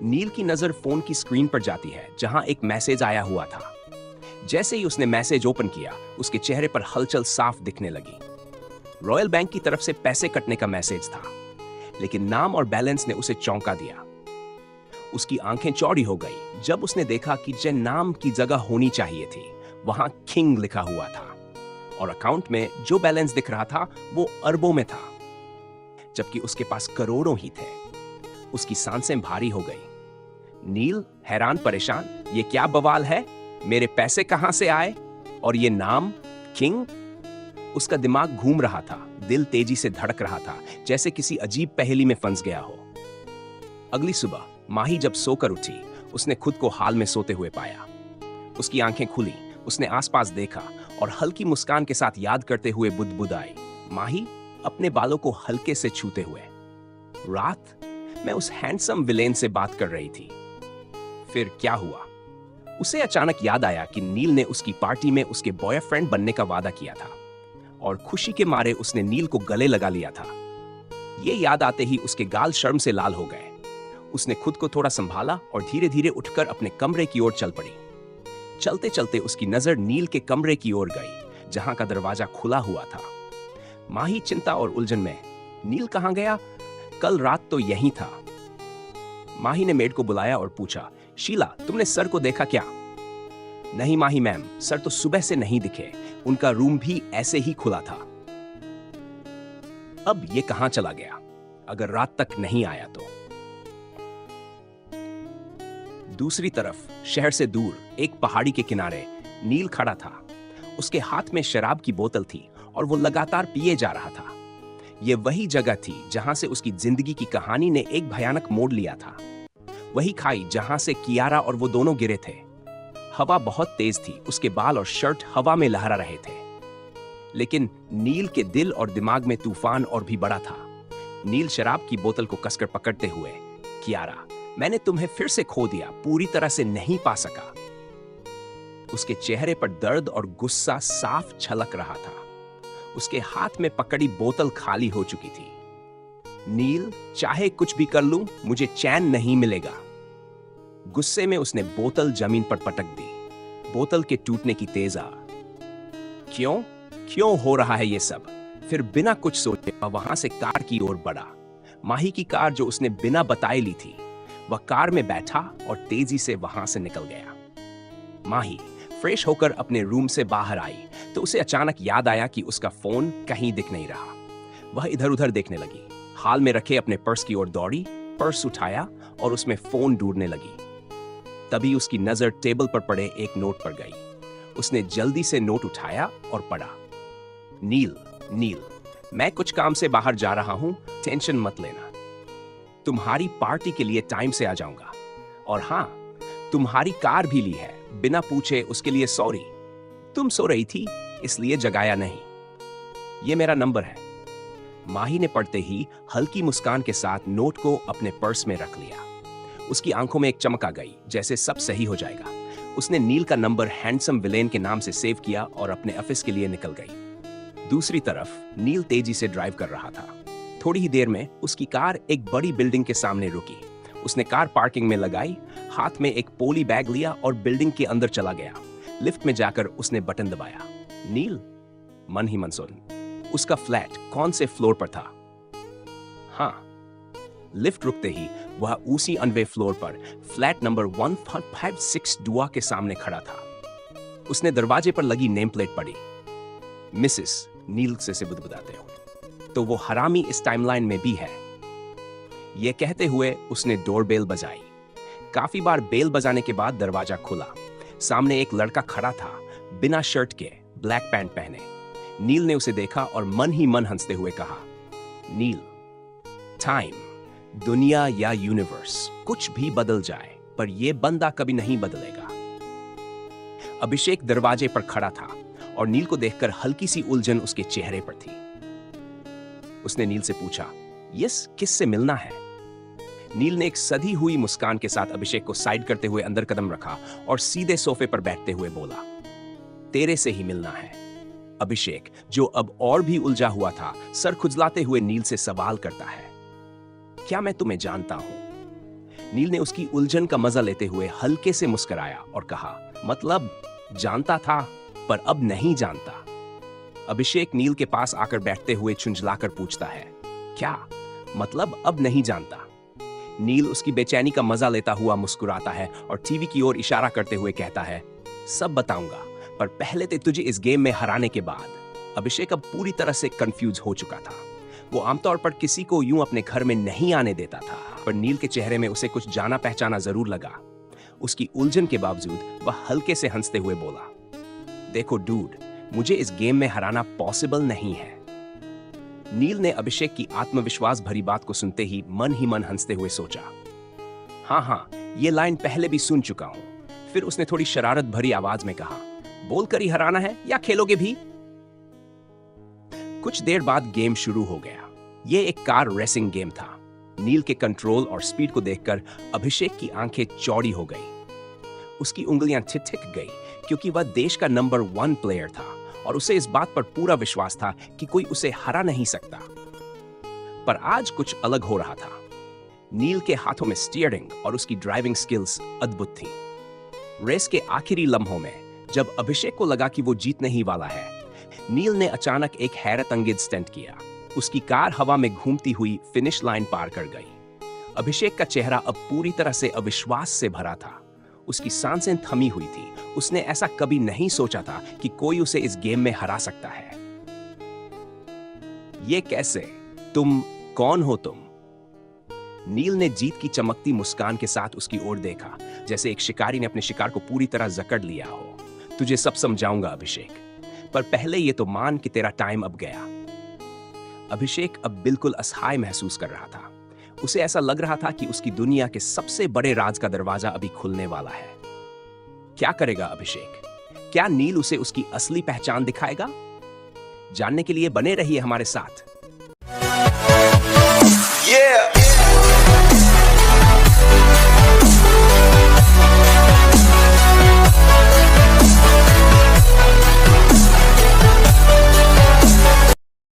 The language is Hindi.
नील की नजर फोन की स्क्रीन पर जाती है जहां एक मैसेज आया हुआ था। जैसे ही उसने मैसेज ओपन किया, उसके चेहरे पर हलचल साफ दिखने लगी। रॉयल बैंक की तरफ से पैसे कटने का मैसेज था, लेकिन नाम और बैलेंस ने उसे चौंका दिया। उसकी आंखें चौड़ी हो गई जब उसने देखा कि जिन नाम की जगह होनी चाहिए थी वहां किंग लिखा हुआ था, और अकाउंट में जो बैलेंस दिख रहा था वो अरबों में था, जबकि उसके पास करोड़ों ही थे। उसकी सांसें भारी हो गई। नील हैरान परेशान, ये क्या बवाल है? मेरे पैसे कहां से आए? और ये नाम किंग? उसका दिमाग घूम रहा था, दिल तेजी से धड़क रहा था, जैसे किसी अजीब पहेली में फंस गया हो। अगली सुबह माही जब सोकर उठी, उसने खुद को हाल में सोते हुए पाया। उसकी आंखें खुली, उसने आसपास देखा और हल्की मुस्कान के साथ याद करते हुए बुदबुदाई, माही, अपने बालों को हल्के से छूते हुए, रात मैं उस हैंडसम विलेन से बात कर रही थी। फिर क्या हुआ? उसे अचानक याद आया कि नील ने उसकी पार्टी में उसके बॉयफ्रेंड बनने का वादा किया था, और खुशी के मारे उसने नील को गले लगा लिया था। ये याद आते ही उसके गाल शर्म से लाल हो गए। उसने खुद को थोड़ा संभाला और धीरे धीरे उठकर अपने कमरे की ओर चल पड़ी। चलते चलते उसकी नजर नील के कमरे की ओर गई, जहां का दरवाजा खुला हुआ था। माही चिंता और उलझन में, नील कहां गया? कल रात तो यहीं था। माही ने मेड को बुलाया और पूछा, शीला, तुमने सर को देखा क्या? नहीं माही मैम, सर तो सुबह से नहीं दिखे, उनका रूम भी ऐसे ही खुला था। अब ये कहां चला गया? अगर रात तक नहीं आया तो। दूसरी तरफ शहर से दूर एक पहाड़ी के किनारे नील खड़ा था। उसके हाथ में शराब की बोतल थी और वो लगातार पिए जा रहा था। ये वही जगह थी जहां से उसकी जिंदगी की कहानी ने एक भयानक मोड़ लिया था। वही खाई जहां से कियारा और वो दोनों गिरे थे। हवा बहुत तेज थी, उसके बाल और शर्ट हवा में लहरा रहे थे। लेकिन नील के दिल और दिमाग में तूफान और भी बड़ा था। नील शराब की बोतल को कसकर पकड़ते हुए, कियारा, मैंने तुम्हें फिर से खो दिया, पूरी तरह से नहीं पा सका। उसके चेहरे पर दर्द और गुस्सा साफ झलक रहा था। उसके हाथ में पकड़ी बोतल खाली हो चुकी थी। नील, चाहे कुछ भी कर लूं, मुझे चैन नहीं मिलेगा। गुस्से में उसने बोतल जमीन पर पटक दी। बोतल के टूटने की तेज आवाज। क्यों हो रहा है ये सब? फिर बिना कुछ सोचे वहां से कार की ओर बढ़ा। माही की कार, जो उसने बिना बताए ली थी। वह कार में बैठा और तेजी से वहां से निकल गया। माही फ्रेश होकर अपने रूम से बाहर आई तो उसे अचानक याद आया कि उसका फोन कहीं दिख नहीं रहा। वह इधर उधर देखने लगी, हाल में रखे अपने पर्स की ओर दौड़ी, पर्स उठाया और उसमें फोन ढूंढने लगी। तभी उसकी नजर टेबल पर पड़े एक नोट पर गई। उसने जल्दी से नोट उठाया और पढ़ा, नील, मैं कुछ काम से बाहर जा रहा हूं, टेंशन मत लेना। तुम्हारी पार्टी के लिए टाइम से आ जाऊंगा। और हां, तुम्हारी कार भी ली है, बिना पूछे उसके लिए सॉरी। तुम सो रही थी इसलिए जगाया नहीं। ये मेरा नंबर है। माही ने पढ़ते ही हल्की मुस्कान के साथ नोट को अपने पर्स में रख लिया। उसकी आंखों में एक चमक आ गई, जैसे सब सही हो जाएगा। उसने नील का नंबर हैंडसम विलेन के नाम से सेव किया और अपने ऑफिस के लिए निकल गई। दूसरी तरफ नील तेजी से ड्राइव कर रहा था। थोड़ी ही देर में उसकी कार एक बड़ी बिल्डिंग के सामने रुकी। उसने कार पार्किंग में लगाई, हाथ में एक पोली बैग लिया और बिल्डिंग के अंदर चला गया। लिफ्ट में जाकर उसने बटन दबाया। नील मन ही मन सुन, उसका फ्लैट कौन से फ्लोर पर था? हाँ, लिफ्ट रुकते ही वह उसी अनवे फ्लोर पर फ्लैट नंबर 156 डुआ के सामने खड़ा था। उसने दरवाजे पर लगी नेम प्लेट पढ़ी, मिसेस नील से बुदबुदाते हो, तो वो हरामी इस टाइमलाइन में भी है। यह कहते हुए उसने डोरबेल बजाई। काफी बार बेल बजाने के बाद दरवाजा खुला। सामने एक लड़का खड़ा था, बिना शर्ट के, ब्लैक पैंट पहने। नील ने उसे देखा और मन ही मन हंसते हुए कहा, नील, टाइम, दुनिया या यूनिवर्स कुछ भी बदल जाए, पर यह बंदा कभी नहीं बदलेगा। अभिषेक दरवाजे पर खड़ा था और नील को देखकर हल्की सी उलझन उसके चेहरे पर थी। उसने नील से पूछा, यस, किससे मिलना है? नील ने एक सधी हुई मुस्कान के साथ अभिषेक को साइड करते हुए अंदर कदम रखा और सीधे सोफे पर बैठते हुए बोला, तेरे से ही मिलना है। अभिषेक, जो अब और भी उलझा हुआ था, सर खुजलाते हुए नील से सवाल करता है, क्या मैं तुम्हें जानता हूं? नील ने उसकी उलझन का मजा लेते हुए हल्के से मुस्कुराया और कहा, मतलब जानता था पर अब नहीं जानता। अभिषेक नील के पास आकर बैठते हुए झुंझलाकर पूछता है, क्या मतलब अब नहीं जानता? नील उसकी बेचैनी का मजा लेता हुआ मुस्कुराता है और टीवी की ओर इशारा करते हुए कहता है, सब बताऊंगा, पर पहले तो तुझे इस गेम में हराने के बाद। अभिषेक अब पूरी तरह से कंफ्यूज हो चुका था। वो आमतौर पर किसी को यूं अपने घर में नहीं आने देता था, पर नील के चेहरे में उसे कुछ जाना पहचाना जरूर लगा। उसकी उलझन के बावजूद वह हल्के से हंसते हुए बोला, देखो डूड, मुझे इस गेम में हराना पॉसिबल नहीं है। नील ने अभिषेक की आत्मविश्वास भरी बात को सुनते ही मन हंसते हुए सोचा, हाँ, ये लाइन पहले भी सुन चुका हूं। फिर उसने थोड़ी शरारत भरी आवाज में कहा, बोलकर ही हराना है या खेलोगे भी? कुछ देर बाद गेम शुरू हो गया। यह एक कार रेसिंग गेम था। नील के कंट्रोल और स्पीड को देखकर अभिषेक की आंखें चौड़ी हो गई। उसकी उंगलियां ठिठक गई क्योंकि वह देश का नंबर 1 प्लेयर था और उसे इस बात पर पूरा विश्वास था कि कोई उसे हरा नहीं सकता। पर आज कुछ अलग हो रहा था। नील के हाथों में स्टीयरिंग और उसकी ड्राइविंग स्किल्स अद्भुत थी। रेस के आखिरी लम्हों में जब अभिषेक को लगा कि वो जीतने ही वाला है, नील ने अचानक एक हैरत अंगेज स्टंट किया। उसकी कार हवा में घूमती हुई फिनिश लाइन पार कर गई। अभिषेक का चेहरा अब पूरी तरह से अविश्वास से भरा था। उसकी सांसें थमी हुई थी। उसने ऐसा कभी नहीं सोचा था कि कोई उसे इस गेम में हरा सकता है। ये कैसे? तुम कौन हो तुम? नील ने जीत की चमकती मुस्कान के साथ उसकी ओर देखा, जैसे एक शिकारी ने अपने शिकार को पूरी तरह जकड़ लिया हो। तुझे सब समझाऊंगा अभिषेक, पर पहले ये तो मान कि तेरा टाइम अब गया। अभिषेक अब बिल्कुल असहाय महसूस कर रहा था। उसे ऐसा लग रहा था कि उसकी दुनिया के सबसे बड़े राज का दरवाजा अभी खुलने वाला है। क्या करेगा अभिषेक? क्या नील उसे उसकी असली पहचान दिखाएगा? जानने के लिए बने रहिए हमारे साथ।